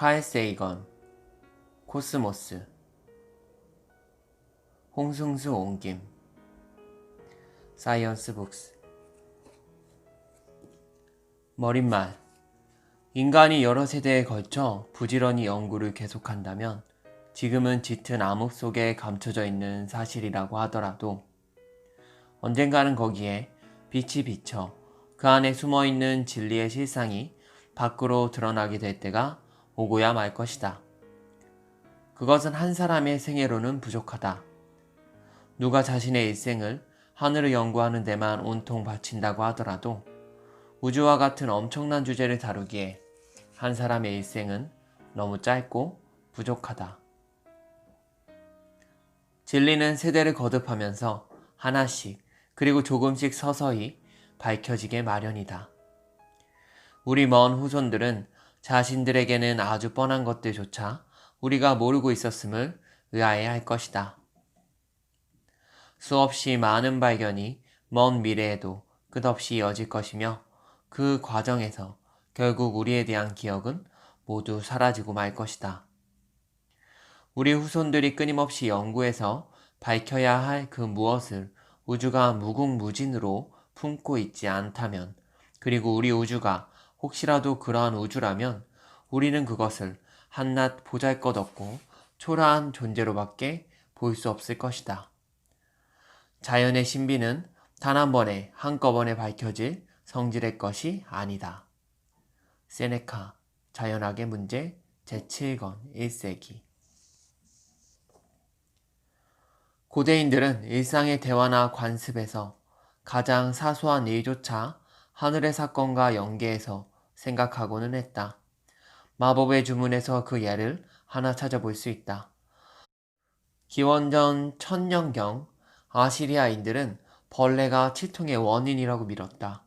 칼 세이건, 코스모스, 홍승수 옹김, 사이언스 북스. 머릿말. 인간이 여러 세대에 걸쳐 부지런히 연구를 계속한다면 지금은 짙은 암흑 속에 감춰져 있는 사실이라고 하더라도 언젠가는 거기에 빛이 비쳐 그 안에 숨어있는 진리의 실상이 밖으로 드러나게 될 때가 오고야 말 것이다. 그것은 한 사람의 생애로는 부족하다. 누가 자신의 일생을 하늘을 연구하는 데만 온통 바친다고 하더라도 우주와 같은 엄청난 주제를 다루기에 한 사람의 일생은 너무 짧고 부족하다. 진리는 세대를 거듭하면서 하나씩 그리고 조금씩 서서히 밝혀지게 마련이다. 우리 먼 후손들은 자신들에게는 아주 뻔한 것들조차 우리가 모르고 있었음을 의아해야 할 것이다. 수없이 많은 발견이 먼 미래에도 끝없이 이어질 것이며 그 과정에서 결국 우리에 대한 기억은 모두 사라지고 말 것이다. 우리 후손들이 끊임없이 연구해서 밝혀야 할 그 무엇을 우주가 무궁무진으로 품고 있지 않다면, 그리고 우리 우주가 혹시라도 그러한 우주라면 우리는 그것을 한낱 보잘것없고 초라한 존재로밖에 볼 수 없을 것이다. 자연의 신비는 단 한 번에 한꺼번에 밝혀질 성질의 것이 아니다. 세네카, 자연학의 문제 제7권 1세기. 고대인들은 일상의 대화나 관습에서 가장 사소한 일조차 하늘의 사건과 연계해서 생각하고는 했다. 마법의 주문에서 그 예를 하나 찾아볼 수 있다. 기원전 1000년경 아시리아인들은 벌레가 치통의 원인이라고 믿었다.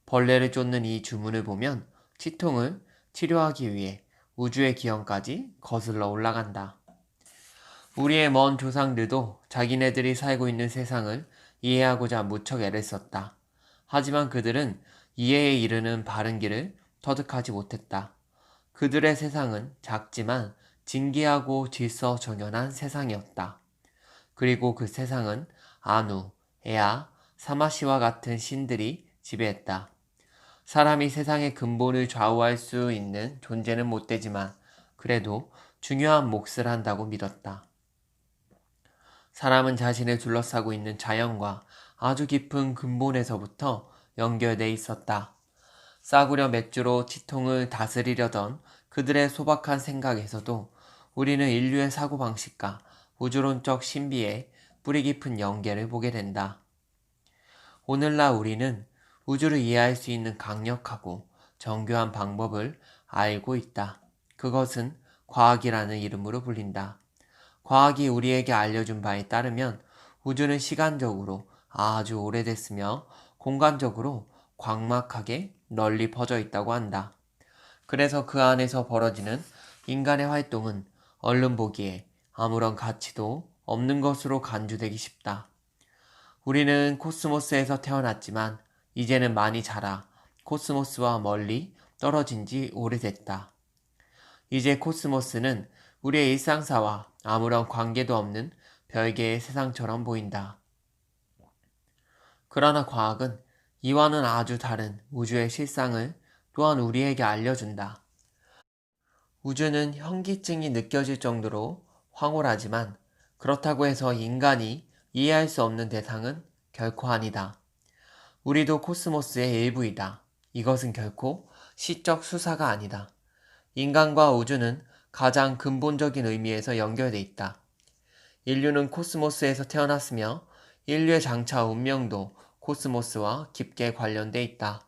벌레를 쫓는 이 주문을 보면 치통을 치료하기 위해 우주의 기원까지 거슬러 올라간다. 우리의 먼 조상들도 자기네들이 살고 있는 세상을 이해하고자 무척 애를 썼다. 하지만 그들은 이해에 이르는 바른 길을 터득하지 못했다. 그들의 세상은 작지만 진기하고 질서정연한 세상이었다. 그리고 그 세상은 아누, 에아, 사마시와 같은 신들이 지배했다. 사람이 세상의 근본을 좌우할 수 있는 존재는 못 되지만 그래도 중요한 몫을 한다고 믿었다. 사람은 자신을 둘러싸고 있는 자연과 아주 깊은 근본에서부터 연결돼 있었다. 싸구려 맥주로 치통을 다스리려던 그들의 소박한 생각에서도 우리는 인류의 사고방식과 우주론적 신비의 뿌리 깊은 연계를 보게 된다. 오늘날 우리는 우주를 이해할 수 있는 강력하고 정교한 방법을 알고 있다. 그것은 과학이라는 이름으로 불린다. 과학이 우리에게 알려준 바에 따르면 우주는 시간적으로 아주 오래됐으며 공간적으로 광막하게 널리 퍼져 있다고 한다. 그래서 그 안에서 벌어지는 인간의 활동은 얼른 보기에 아무런 가치도 없는 것으로 간주되기 쉽다. 우리는 코스모스에서 태어났지만 이제는 많이 자라 코스모스와 멀리 떨어진 지 오래됐다. 이제 코스모스는 우리의 일상사와 아무런 관계도 없는 별개의 세상처럼 보인다. 그러나 과학은 이와는 아주 다른 우주의 실상을 또한 우리에게 알려준다. 우주는 현기증이 느껴질 정도로 황홀하지만 그렇다고 해서 인간이 이해할 수 없는 대상은 결코 아니다. 우리도 코스모스의 일부이다. 이것은 결코 시적 수사가 아니다. 인간과 우주는 가장 근본적인 의미에서 연결돼 있다. 인류는 코스모스에서 태어났으며 인류의 장차 운명도 코스모스와 깊게 관련돼 있다.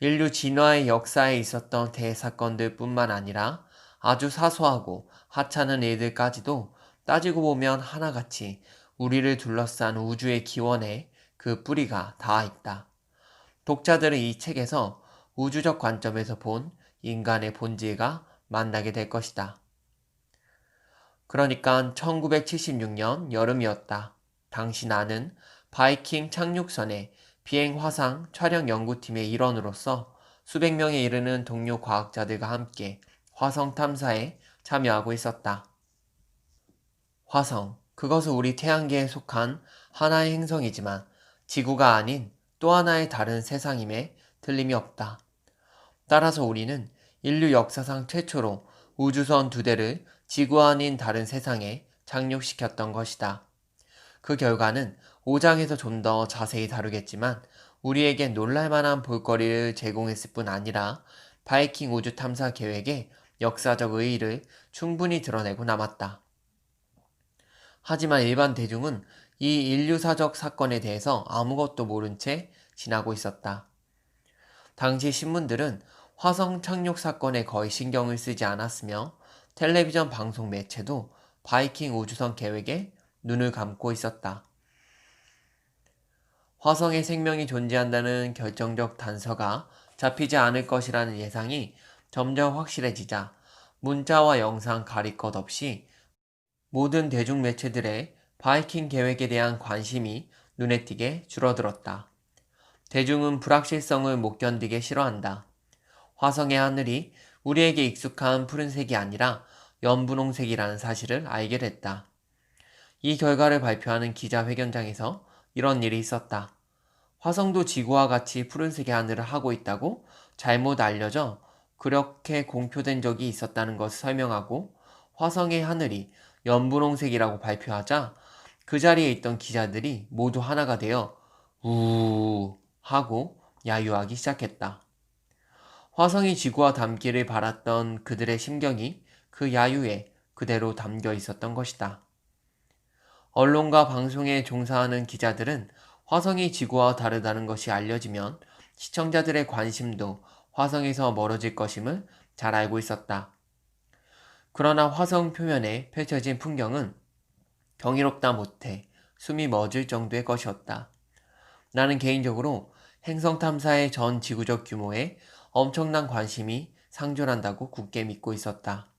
인류 진화의 역사에 있었던 대사건들 뿐만 아니라 아주 사소하고 하찮은 일들까지도 따지고 보면 하나같이 우리를 둘러싼 우주의 기원에 그 뿌리가 닿아 있다. 독자들은 이 책에서 우주적 관점에서 본 인간의 본질과 만나게 될 것이다. 그러니까 1976년 여름이었다. 당시 나는 바이킹 착륙선의 비행 화상 촬영 연구팀의 일원으로서 수백 명에 이르는 동료 과학자들과 함께 화성 탐사에 참여하고 있었다. 화성, 그것은 우리 태양계에 속한 하나의 행성이지만 지구가 아닌 또 하나의 다른 세상임에 틀림이 없다. 따라서 우리는 인류 역사상 최초로 우주선 2대를 지구 아닌 다른 세상에 착륙시켰던 것이다. 그 결과는 5장에서 좀 더 자세히 다루겠지만 우리에게 놀랄만한 볼거리를 제공했을 뿐 아니라 바이킹 우주 탐사 계획의 역사적 의의를 충분히 드러내고 남았다. 하지만 일반 대중은 이 인류사적 사건에 대해서 아무것도 모른 채 지나고 있었다. 당시 신문들은 화성 착륙 사건에 거의 신경을 쓰지 않았으며 텔레비전 방송 매체도 바이킹 우주선 계획에 눈을 감고 있었다. 화성에 생명이 존재한다는 결정적 단서가 잡히지 않을 것이라는 예상이 점점 확실해지자 문자와 영상 가릴 것 없이 모든 대중매체들의 바이킹 계획에 대한 관심이 눈에 띄게 줄어들었다. 대중은 불확실성을 못 견디게 싫어한다. 화성의 하늘이 우리에게 익숙한 푸른색이 아니라 연분홍색이라는 사실을 알게 됐다. 이 결과를 발표하는 기자회견장에서 이런 일이 있었다. 화성도 지구와 같이 푸른색의 하늘을 하고 있다고 잘못 알려져 그렇게 공표된 적이 있었다는 것을 설명하고 화성의 하늘이 연분홍색이라고 발표하자 그 자리에 있던 기자들이 모두 하나가 되어 우우우 하고 야유하기 시작했다. 화성이 지구와 닮기를 바랐던 그들의 심경이 그 야유에 그대로 담겨 있었던 것이다. 언론과 방송에 종사하는 기자들은 화성이 지구와 다르다는 것이 알려지면 시청자들의 관심도 화성에서 멀어질 것임을 잘 알고 있었다. 그러나 화성 표면에 펼쳐진 풍경은 경이롭다 못해 숨이 멎을 정도의 것이었다. 나는 개인적으로 행성 탐사의 전 지구적 규모에 엄청난 관심이 상존한다고 굳게 믿고 있었다.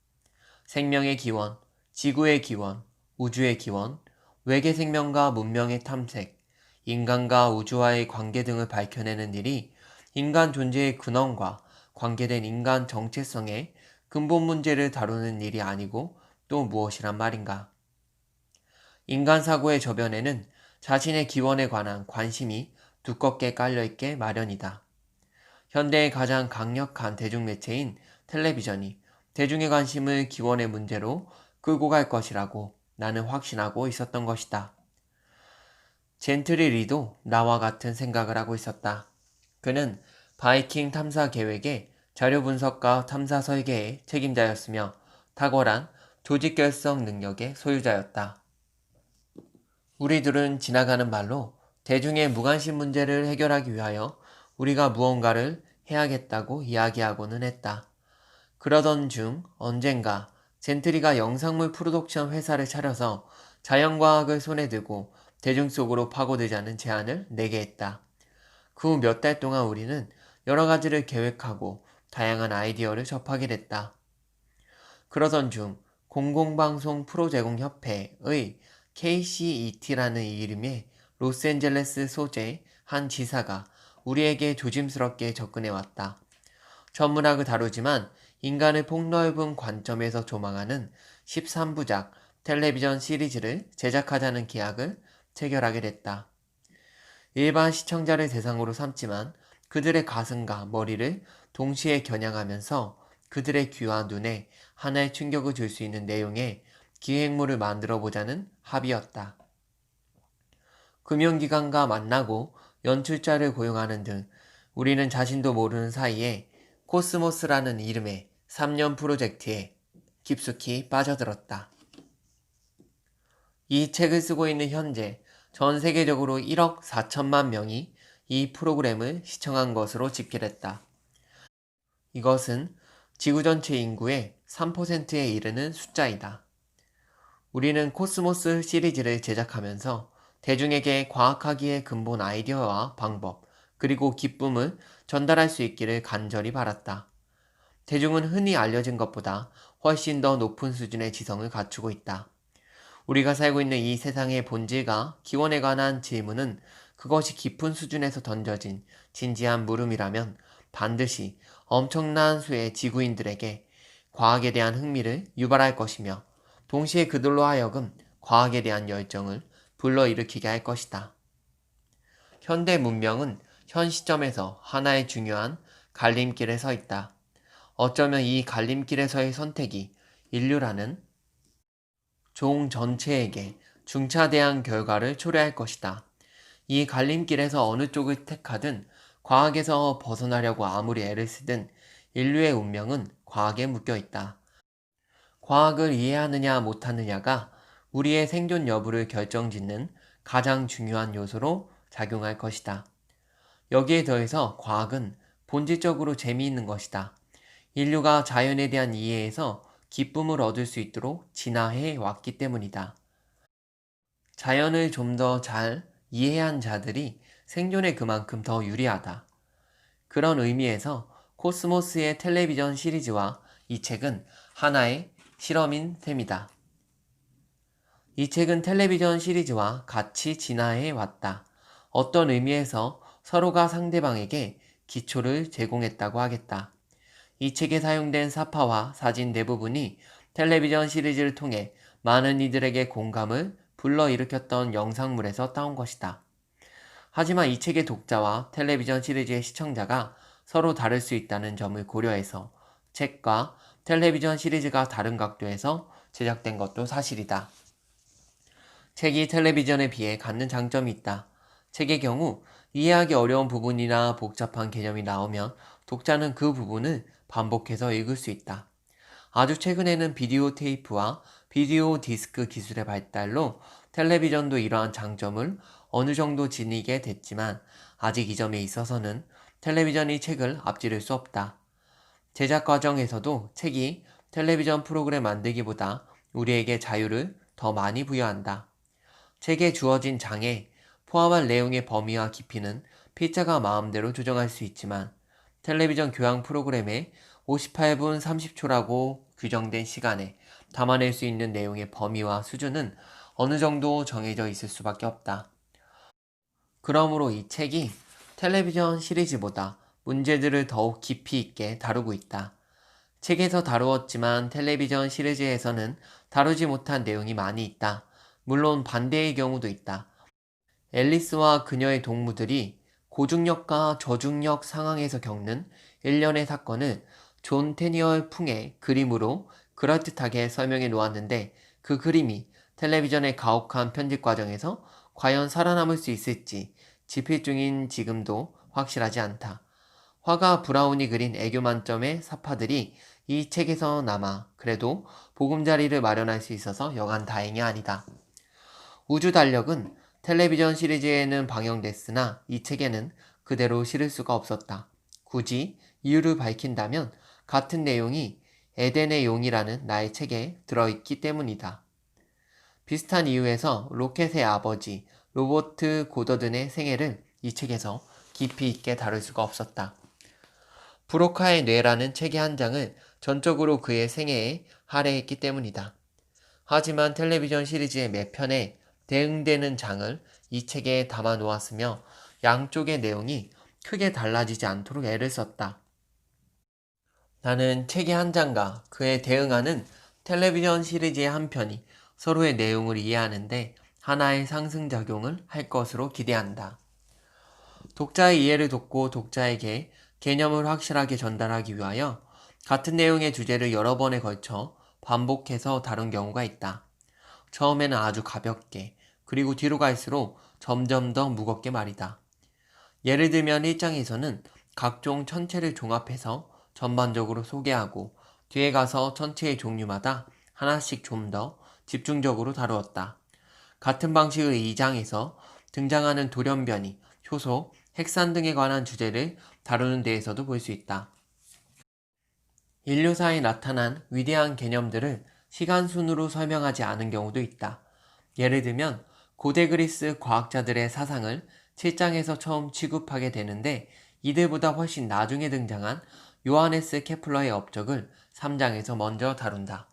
생명의 기원, 지구의 기원, 우주의 기원, 외계 생명과 문명의 탐색, 인간과 우주와의 관계 등을 밝혀내는 일이 인간 존재의 근원과 관계된 인간 정체성의 근본 문제를 다루는 일이 아니고 또 무엇이란 말인가. 인간 사고의 저변에는 자신의 기원에 관한 관심이 두껍게 깔려있게 마련이다. 현대의 가장 강력한 대중매체인 텔레비전이 대중의 관심을 기원의 문제로 끌고 갈 것이라고 나는 확신하고 있었던 것이다. 젠트리 리도 나와 같은 생각을 하고 있었다. 그는 바이킹 탐사 계획의 자료 분석과 탐사 설계의 책임자였으며 탁월한 조직 결성 능력의 소유자였다. 우리 둘은 지나가는 말로 대중의 무관심 문제를 해결하기 위하여 우리가 무언가를 해야겠다고 이야기하고는 했다. 그러던 중 언젠가 젠트리가 영상물 프로덕션 회사를 차려서 자연과학을 손에 들고 대중 속으로 파고들자는 제안을 내게 했다. 그 후 몇 달 동안 우리는 여러 가지를 계획하고 다양한 아이디어를 접하게 됐다. 그러던 중 공공방송 프로제공협회의 KCET라는 이름의 로스앤젤레스 소재 한 지사가 우리에게 조심스럽게 접근해 왔다. 천문학을 다루지만 인간을 폭넓은 관점에서 조망하는 13부작 텔레비전 시리즈를 제작하자는 계약을 체결하게 됐다. 일반 시청자를 대상으로 삼지만 그들의 가슴과 머리를 동시에 겨냥하면서 그들의 귀와 눈에 하나의 충격을 줄 수 있는 내용의 기획물을 만들어 보자는 합의였다. 금융기관과 만나고 연출자를 고용하는 등 우리는 자신도 모르는 사이에 코스모스라는 이름의 3년 프로젝트에 깊숙이 빠져들었다. 이 책을 쓰고 있는 현재 전 세계적으로 1억 4천만 명이 이 프로그램을 시청한 것으로 집계됐다. 이것은 지구 전체 인구의 3%에 이르는 숫자이다. 우리는 코스모스 시리즈를 제작하면서 대중에게 과학하기의 근본 아이디어와 방법, 그리고 기쁨을 전달할 수 있기를 간절히 바랐다. 대중은 흔히 알려진 것보다 훨씬 더 높은 수준의 지성을 갖추고 있다. 우리가 살고 있는 이 세상의 본질과 기원에 관한 질문은 그것이 깊은 수준에서 던져진 진지한 물음이라면 반드시 엄청난 수의 지구인들에게 과학에 대한 흥미를 유발할 것이며 동시에 그들로 하여금 과학에 대한 열정을 불러일으키게 할 것이다. 현대 문명은 현 시점에서 하나의 중요한 갈림길에 서 있다. 어쩌면 이 갈림길에서의 선택이 인류라는 종 전체에게 중차대한 결과를 초래할 것이다. 이 갈림길에서 어느 쪽을 택하든 과학에서 벗어나려고 아무리 애를 쓰든 인류의 운명은 과학에 묶여 있다. 과학을 이해하느냐 못하느냐가 우리의 생존 여부를 결정짓는 가장 중요한 요소로 작용할 것이다. 여기에 더해서 과학은 본질적으로 재미있는 것이다. 인류가 자연에 대한 이해에서 기쁨을 얻을 수 있도록 진화해 왔기 때문이다. 자연을 좀 더 잘 이해한 자들이 생존에 그만큼 더 유리하다. 그런 의미에서 코스모스의 텔레비전 시리즈와 이 책은 하나의 실험인 셈이다. 이 책은 텔레비전 시리즈와 같이 진화해 왔다. 어떤 의미에서 서로가 상대방에게 기초를 제공했다고 하겠다. 이 책에 사용된 사파와 사진 대부분이 텔레비전 시리즈를 통해 많은 이들에게 공감을 불러일으켰던 영상물에서 따온 것이다. 하지만 이 책의 독자와 텔레비전 시리즈의 시청자가 서로 다를 수 있다는 점을 고려해서 책과 텔레비전 시리즈가 다른 각도에서 제작된 것도 사실이다. 책이 텔레비전에 비해 갖는 장점이 있다. 책의 경우 이해하기 어려운 부분이나 복잡한 개념이 나오면 독자는 그 부분을 반복해서 읽을 수 있다. 아주 최근에는 비디오 테이프와 비디오 디스크 기술의 발달로 텔레비전도 이러한 장점을 어느 정도 지니게 됐지만 아직 이 점에 있어서는 텔레비전이 책을 앞지를 수 없다. 제작 과정에서도 책이 텔레비전 프로그램 만들기보다 우리에게 자유를 더 많이 부여한다. 책에 주어진 장애, 포함한 내용의 범위와 깊이는 필자가 마음대로 조정할 수 있지만 텔레비전 교양 프로그램에 58분 30초라고 규정된 시간에 담아낼 수 있는 내용의 범위와 수준은 어느 정도 정해져 있을 수밖에 없다. 그러므로 이 책이 텔레비전 시리즈보다 문제들을 더욱 깊이 있게 다루고 있다. 책에서 다루었지만 텔레비전 시리즈에서는 다루지 못한 내용이 많이 있다. 물론 반대의 경우도 있다. 앨리스와 그녀의 동무들이 고중력과 저중력 상황에서 겪는 일련의 사건을 존 테니얼 풍의 그림으로 그럴듯하게 설명해 놓았는데 그 그림이 텔레비전의 가혹한 편집 과정에서 과연 살아남을 수 있을지 집필 중인 지금도 확실하지 않다. 화가 브라운이 그린 애교 만점의 사파들이 이 책에서 남아 그래도 보금자리를 마련할 수 있어서 여간 다행이 아니다. 우주 달력은 텔레비전 시리즈에는 방영됐으나 이 책에는 그대로 실을 수가 없었다. 굳이 이유를 밝힌다면 같은 내용이 에덴의 용이라는 나의 책에 들어있기 때문이다. 비슷한 이유에서 로켓의 아버지 로버트 고더든의 생애를 이 책에서 깊이 있게 다룰 수가 없었다. 브로카의 뇌라는 책의 한 장을 전적으로 그의 생애에 할애했기 때문이다. 하지만 텔레비전 시리즈의 매 편에 대응되는 장을 이 책에 담아 놓았으며 양쪽의 내용이 크게 달라지지 않도록 애를 썼다. 나는 책의 한 장과 그에 대응하는 텔레비전 시리즈의 한 편이 서로의 내용을 이해하는데 하나의 상승작용을 할 것으로 기대한다. 독자의 이해를 돕고 독자에게 개념을 확실하게 전달하기 위하여 같은 내용의 주제를 여러 번에 걸쳐 반복해서 다룬 경우가 있다. 처음에는 아주 가볍게, 그리고 뒤로 갈수록 점점 더 무겁게 말이다. 예를 들면 1장에서는 각종 천체를 종합해서 전반적으로 소개하고 뒤에 가서 천체의 종류마다 하나씩 좀 더 집중적으로 다루었다. 같은 방식의 2장에서 등장하는 돌연변이, 효소, 핵산 등에 관한 주제를 다루는 데에서도 볼 수 있다. 인류사에 나타난 위대한 개념들을 시간순으로 설명하지 않은 경우도 있다. 예를 들면 고대 그리스 과학자들의 사상을 7장에서 처음 취급하게 되는데 이들보다 훨씬 나중에 등장한 요하네스 케플러의 업적을 3장에서 먼저 다룬다.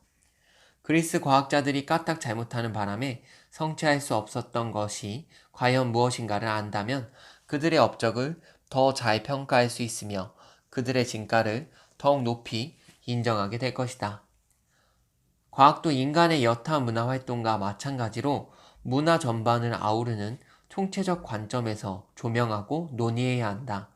그리스 과학자들이 까딱 잘못하는 바람에 성취할 수 없었던 것이 과연 무엇인가를 안다면 그들의 업적을 더 잘 평가할 수 있으며 그들의 진가를 더욱 높이 인정하게 될 것이다. 과학도 인간의 여타 문화 활동과 마찬가지로 문화 전반을 아우르는 총체적 관점에서 조명하고 논의해야 한다.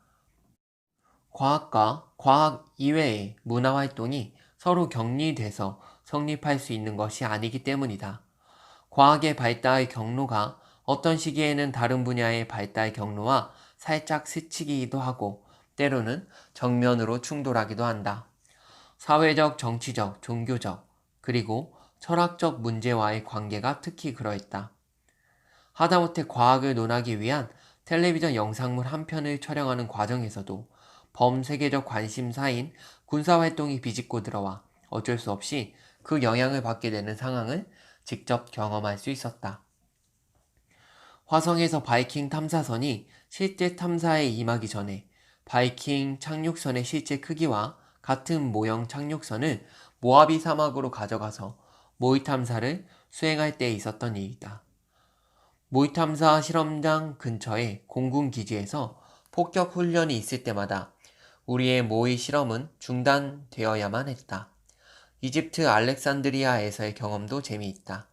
과학과 과학 이외의 문화 활동이 서로 격리돼서 성립할 수 있는 것이 아니기 때문이다. 과학의 발달 경로가 어떤 시기에는 다른 분야의 발달 경로와 살짝 스치기도 하고 때로는 정면으로 충돌하기도 한다. 사회적, 정치적, 종교적, 그리고 철학적 문제와의 관계가 특히 그러했다. 하다못해 과학을 논하기 위한 텔레비전 영상물 한 편을 촬영하는 과정에서도 범세계적 관심사인 군사활동이 비집고 들어와 어쩔 수 없이 그 영향을 받게 되는 상황을 직접 경험할 수 있었다. 화성에서 바이킹 탐사선이 실제 탐사에 임하기 전에 바이킹 착륙선의 실제 크기와 같은 모형 착륙선을 모하비 사막으로 가져가서 모의 탐사를 수행할 때 있었던 일이다. 모의 탐사 실험장 근처의 공군 기지에서 폭격 훈련이 있을 때마다 우리의 모의 실험은 중단되어야만 했다. 이집트 알렉산드리아에서의 경험도 재미있다.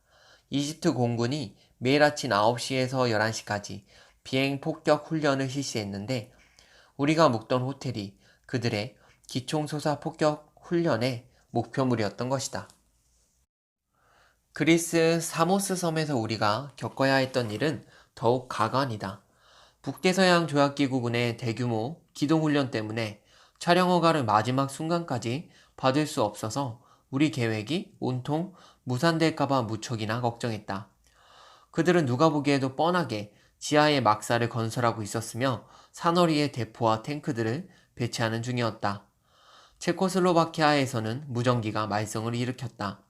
이집트 공군이 매일 아침 9시에서 11시까지 비행 폭격 훈련을 실시했는데 우리가 묵던 호텔이 그들의 기총소사 폭격 훈련의 목표물이었던 것이다. 그리스 사모스 섬에서 우리가 겪어야 했던 일은 더욱 가관이다. 북대서양 조약기구군의 대규모 기동훈련 때문에 촬영 허가를 마지막 순간까지 받을 수 없어서 우리 계획이 온통 무산될까봐 무척이나 걱정했다. 그들은 누가 보기에도 뻔하게 지하에 막사를 건설하고 있었으며 사너리에 대포와 탱크들을 배치하는 중이었다. 체코슬로바키아에서는 무전기가 말썽을 일으켰다.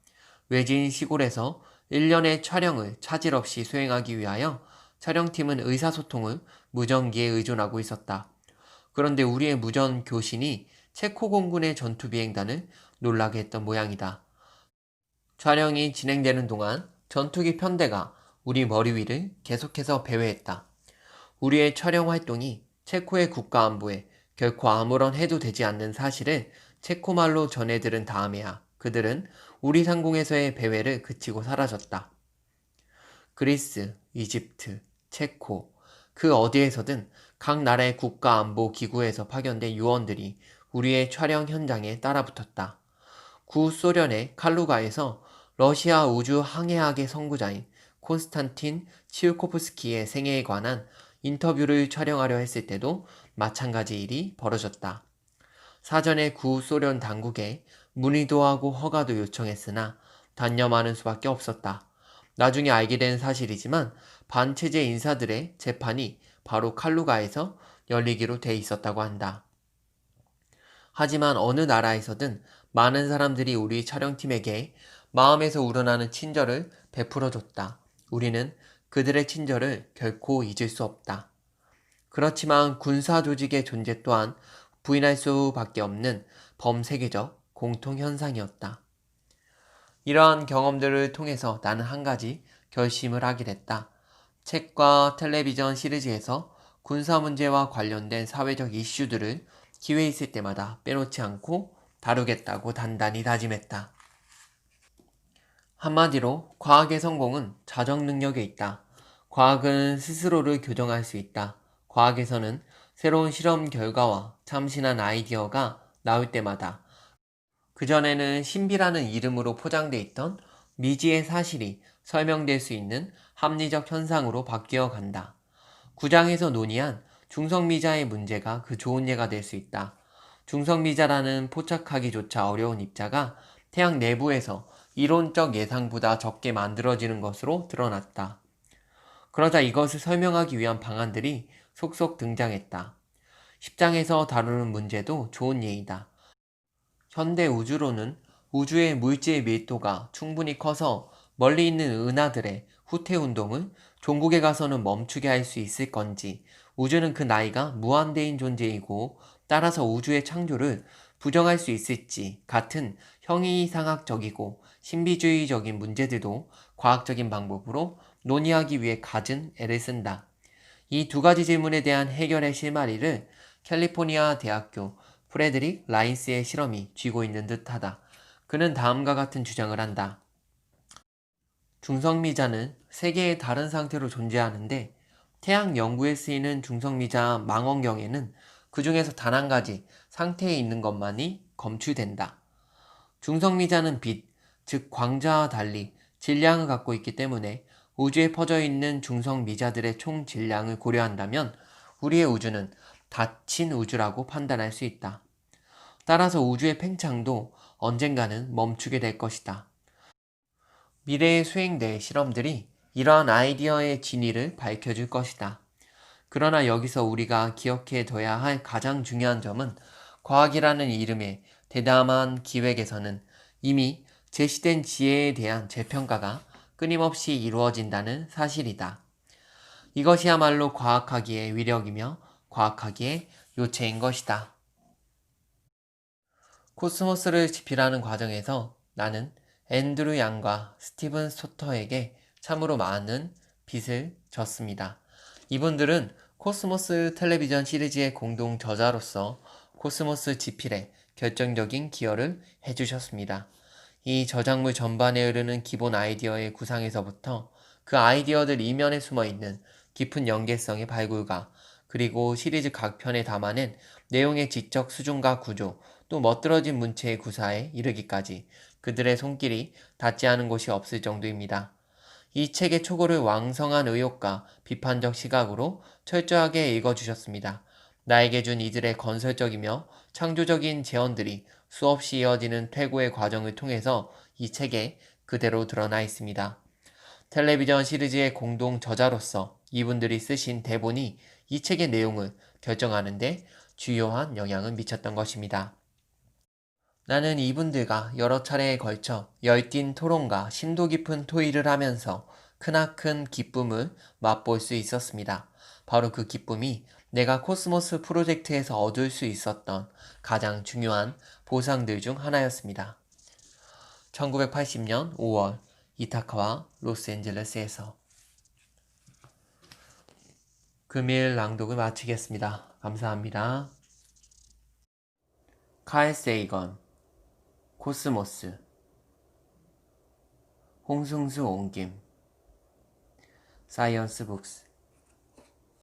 외진 시골에서 1년의 촬영을 차질 없이 수행하기 위하여 촬영팀은 의사소통을 무전기에 의존하고 있었다. 그런데 우리의 무전 교신이 체코 공군의 전투비행단을 놀라게 했던 모양이다. 촬영이 진행되는 동안 전투기 편대가 우리 머리 위를 계속해서 배회했다. 우리의 촬영 활동이 체코의 국가안보에 결코 아무런 해도 되지 않는 사실을 체코말로 전해들은 다음에야 그들은 우리 상공에서의 배회를 그치고 사라졌다. 그리스, 이집트, 체코, 그 어디에서든 각 나라의 국가안보기구에서 파견된 요원들이 우리의 촬영 현장에 따라붙었다. 구소련의 칼루가에서 러시아 우주 항해학의 선구자인 콘스탄틴 치우코프스키의 생애에 관한 인터뷰를 촬영하려 했을 때도 마찬가지 일이 벌어졌다. 사전에 구소련 당국에 문의도 하고 허가도 요청했으나 단념하는 수밖에 없었다. 나중에 알게 된 사실이지만 반체제 인사들의 재판이 바로 칼루가에서 열리기로 돼 있었다고 한다. 하지만 어느 나라에서든 많은 사람들이 우리 촬영팀에게 마음에서 우러나는 친절을 베풀어줬다. 우리는 그들의 친절을 결코 잊을 수 없다. 그렇지만 군사 조직의 존재 또한 부인할 수밖에 없는 범세계적 공통현상이었다. 이러한 경험들을 통해서 나는 한 가지 결심을 하게 됐다. 책과 텔레비전 시리즈에서 군사 문제와 관련된 사회적 이슈들을 기회 있을 때마다 빼놓지 않고 다루겠다고 단단히 다짐했다. 한마디로 과학의 성공은 자정 능력에 있다. 과학은 스스로를 교정할 수 있다. 과학에서는 새로운 실험 결과와 참신한 아이디어가 나올 때마다 그전에는 신비라는 이름으로 포장돼 있던 미지의 사실이 설명될 수 있는 합리적 현상으로 바뀌어 간다. 구장에서 논의한 중성미자의 문제가 그 좋은 예가 될 수 있다. 중성미자라는 포착하기조차 어려운 입자가 태양 내부에서 이론적 예상보다 적게 만들어지는 것으로 드러났다. 그러자 이것을 설명하기 위한 방안들이 속속 등장했다. 10장에서 다루는 문제도 좋은 예이다. 현대 우주로는 우주의 물질 밀도가 충분히 커서 멀리 있는 은하들의 후퇴 운동을 종국에 가서는 멈추게 할 수 있을 건지, 우주는 그 나이가 무한대인 존재이고 따라서 우주의 창조를 부정할 수 있을지 같은 형이상학적이고 신비주의적인 문제들도 과학적인 방법으로 논의하기 위해 갖은 애를 쓴다. 이 두 가지 질문에 대한 해결의 실마리를 캘리포니아 대학교 프레드릭 라인스의 실험이 쥐고 있는 듯하다. 그는 다음과 같은 주장을 한다. 중성미자는 세계의 다른 상태로 존재하는데 태양 연구에 쓰이는 중성미자 망원경에는 그 중에서 단 한 가지 상태에 있는 것만이 검출된다. 중성미자는 빛, 즉 광자와 달리 질량을 갖고 있기 때문에 우주에 퍼져 있는 중성미자들의 총 질량을 고려한다면 우리의 우주는 닫힌 우주라고 판단할 수 있다. 따라서 우주의 팽창도 언젠가는 멈추게 될 것이다. 미래에 수행될 실험들이 이러한 아이디어의 진위를 밝혀줄 것이다. 그러나 여기서 우리가 기억해둬야 할 가장 중요한 점은 과학이라는 이름의 대담한 기획에서는 이미 제시된 지혜에 대한 재평가가 끊임없이 이루어진다는 사실이다. 이것이야말로 과학하기의 위력이며 과학하기의 요체인 것이다. 코스모스를 집필하는 과정에서 나는 앤드루 양과 스티븐 소터에게 참으로 많은 빚을 졌습니다. 이분들은 코스모스 텔레비전 시리즈의 공동 저자로서 코스모스 집필에 결정적인 기여를 해주셨습니다. 이 저작물 전반에 흐르는 기본 아이디어의 구상에서부터 그 아이디어들 이면에 숨어있는 깊은 연계성의 발굴과 그리고 시리즈 각 편에 담아낸 내용의 지적 수준과 구조, 또 멋들어진 문체의 구사에 이르기까지 그들의 손길이 닿지 않은 곳이 없을 정도입니다. 이 책의 초고를 왕성한 의욕과 비판적 시각으로 철저하게 읽어주셨습니다. 나에게 준 이들의 건설적이며 창조적인 제언들이 수없이 이어지는 퇴고의 과정을 통해서 이 책에 그대로 드러나 있습니다. 텔레비전 시리즈의 공동 저자로서 이분들이 쓰신 대본이 이 책의 내용을 결정하는 데 주요한 영향을 미쳤던 것입니다. 나는 이분들과 여러 차례에 걸쳐 열띤 토론과 심도 깊은 토의를 하면서 크나큰 기쁨을 맛볼 수 있었습니다. 바로 그 기쁨이 내가 코스모스 프로젝트에서 얻을 수 있었던 가장 중요한 보상들 중 하나였습니다. 1980년 5월 이타카와 로스앤젤레스에서. 금일 낭독을 마치겠습니다. 감사합니다. 칼 세이건, 코스모스, 홍승수 옹김, 사이언스 북스.